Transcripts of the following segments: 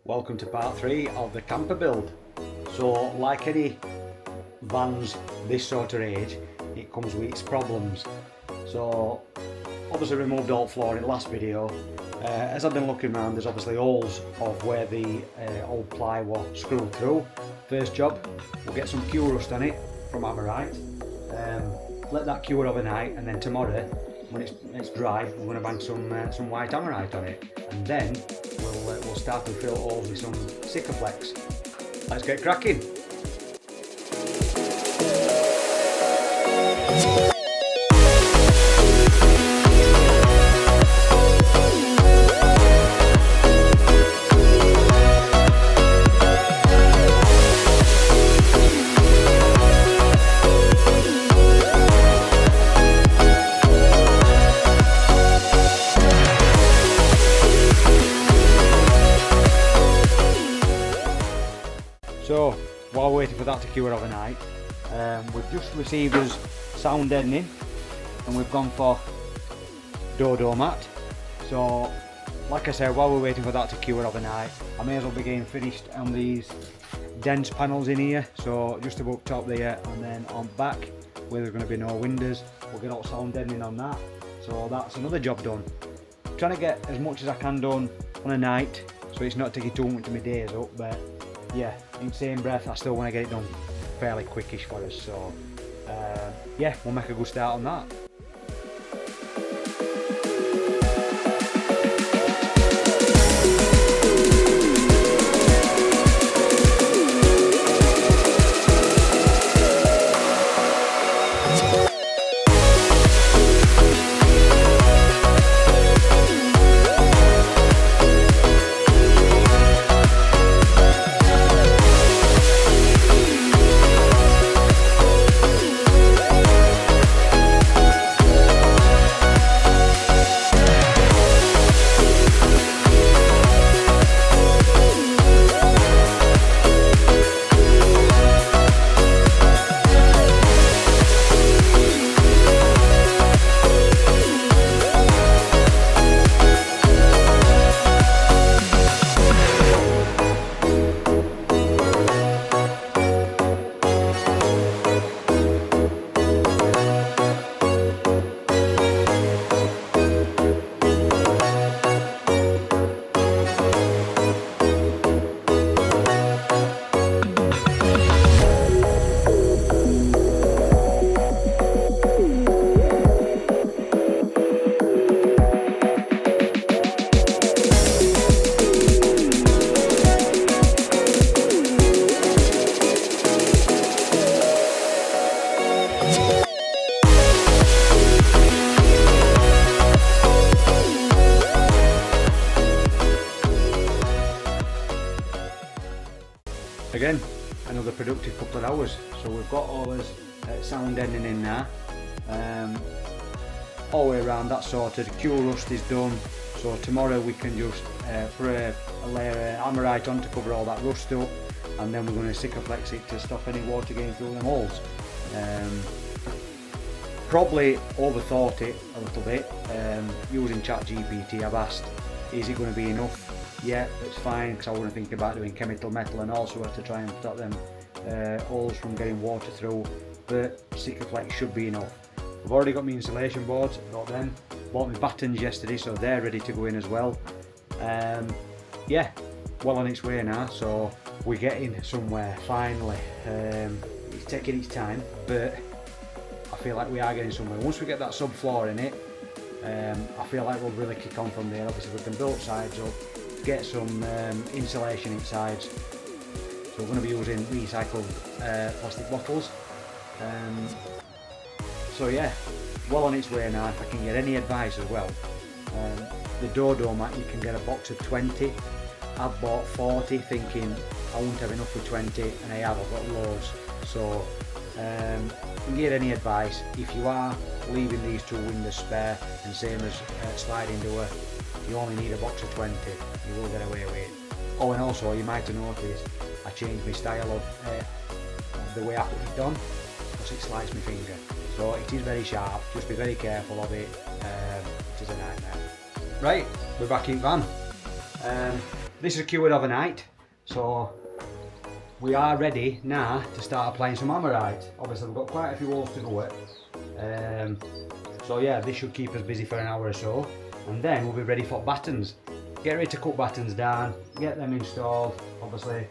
Welcome to part 3 of the camper build. So like any vans this sort of age, it comes with its problems. So obviously removed all flooring last video. As I've been looking around, there's obviously holes of where the old ply was screwed through. First job, we'll get some Q rust on it from Amorite. Let that cure overnight, and then tomorrow when it's dry, we're going to bang some white Amorite on it, and then we'll start to fill holes with some Sikaflex. Let's get cracking. So while we're waiting for that to cure overnight, we've just received us sound deadening, and we've gone for Dodo mat. So like I said, while we're waiting for that to cure overnight, I may as well be getting finished on these dense panels in here. So just above top there, and then on back where there's going to be no windows, we'll get all sound deadening on that. So that's another job done. I'm trying to get as much as I can done on a night, so it's not taking too much of my days up, but yeah, in the same breath I still want to get it done fairly quickish for us. So yeah, we'll make a good start on that. Again, another productive couple of hours. So we've got all this sound deadening in there, all the way around. That's sorted. Q rust is done. So tomorrow we can just put a layer of Amorite on to cover all that rust up, and then we're going to Sikaflex it to stop any water getting through them holes. Probably overthought it a little bit. Using ChatGPT, I've asked, is it going to be enough? Yeah, it's fine, because I wouldn't think about doing chemical metal and also to try and stop them holes from getting water through, but Sikaflex should be enough. I've already got my insulation boards, got them, bought my battens yesterday, so they're ready to go in as well. Yeah, well on its way now, so we're getting somewhere finally. It's taking its time, but I feel like we are getting somewhere. Once we get that subfloor in it, I feel like we'll really kick on from there. Obviously we can build sides up, get some insulation inside. So we're going to be using recycled plastic bottles. So yeah, well on its way now. If I can get any advice as well, the Dodo mat, you can get a box of 20. I've bought 40 thinking I won't have enough for 20, and I have. I've got loads. So if you can get any advice, if you are leaving these two windows spare, and same as sliding door, you only need a box of 20, you will get away with it. Oh, and also you might have noticed I changed my style of the way I put it on, because it slides my finger. So it is very sharp, just be very careful of it. It is a nightmare. Right, we're back in van. this is cured overnight, so we are ready now to start applying some Amorite. Obviously we've got quite a few holes to go at, so yeah, this should keep us busy for an hour or so, and then we'll be ready for battens. Get ready to cut battens down, get them installed, obviously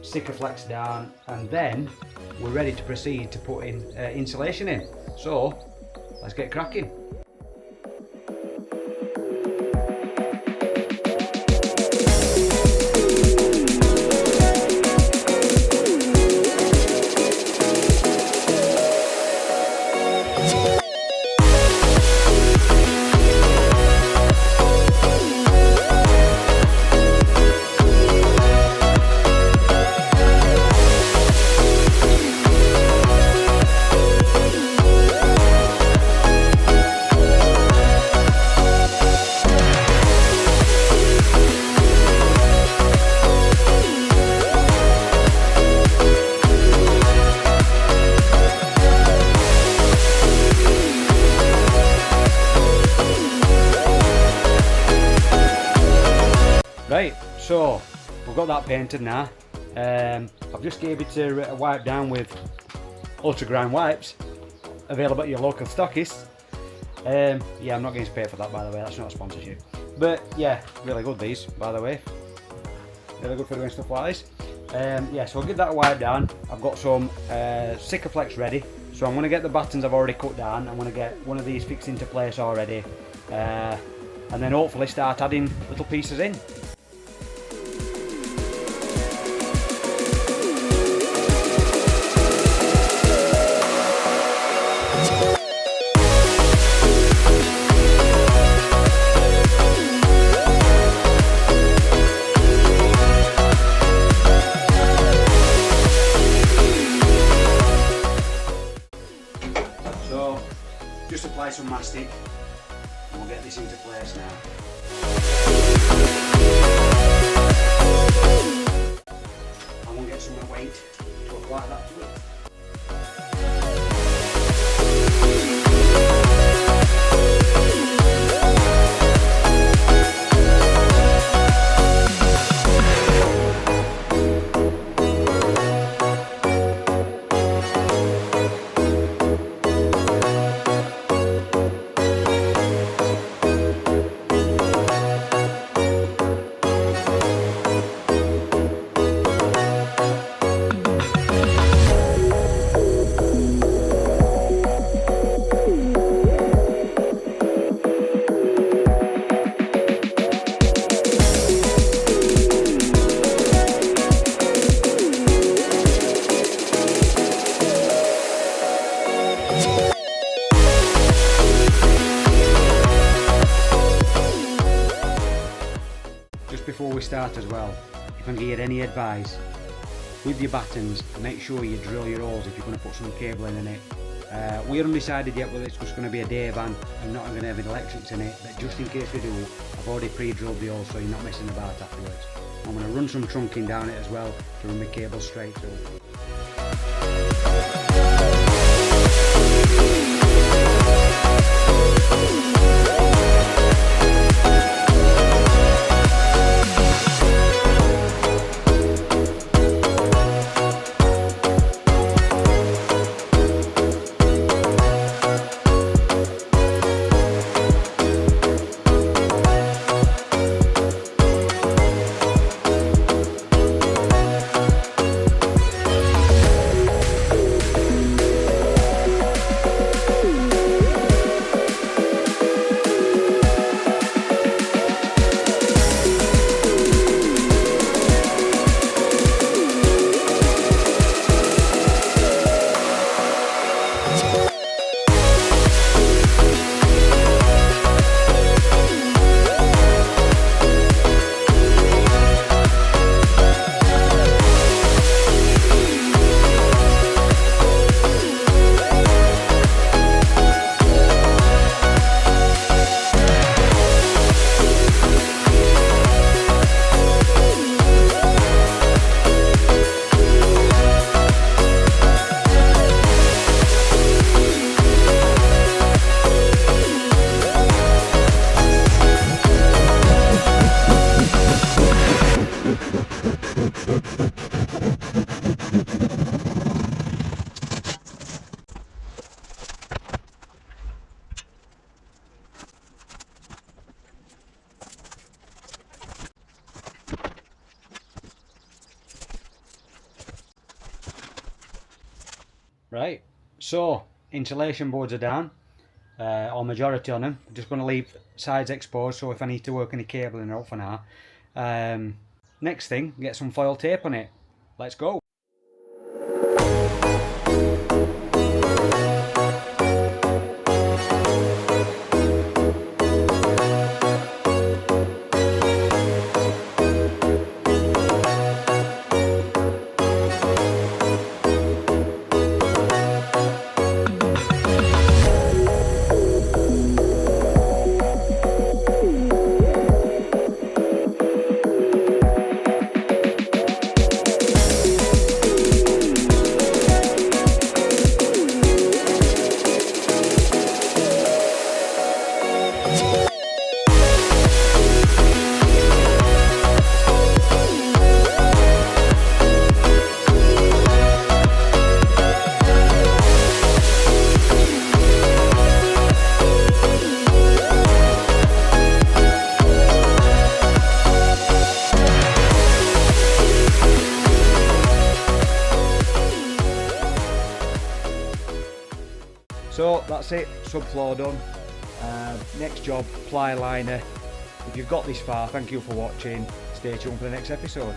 sticker flex down, and then we're ready to proceed to put in insulation in. So let's get cracking. Right, so we've got that painted now. I've just gave it a wipe down with ultra grind wipes, available at your local stockist. Yeah, I'm not getting paid for that, by the way, that's not a sponsorship. But yeah, really good these, by the way. Really good for doing stuff like this. Yeah, so I'll give that a wipe down. I've got some sticker flex ready, so I'm going to get the battens I've already cut down. I'm going to get one of these fixed into place already, and then hopefully start adding little pieces in. So, just apply some mastic and we'll get this into place now. I'm going to get some weight to apply that to it. Before we start as well, if I can give any advice, with your battens, make sure you drill your holes if you're going to put some cabling in it. We haven't decided yet whether it's just going to be a day van and not going to have any electrics in it, but just in case we do, I've already pre-drilled the holes so you're not messing about afterwards. I'm going to run some trunking down it as well to run my cable straight through. Right, so insulation boards are down, or majority on them. I'm just going to leave sides exposed, so if I need to work any cabling out for now. Next thing, get some foil tape on it. Let's go. So that's it, subfloor done. Next job, ply liner. If you've got this far, thank you for watching. Stay tuned for the next episode.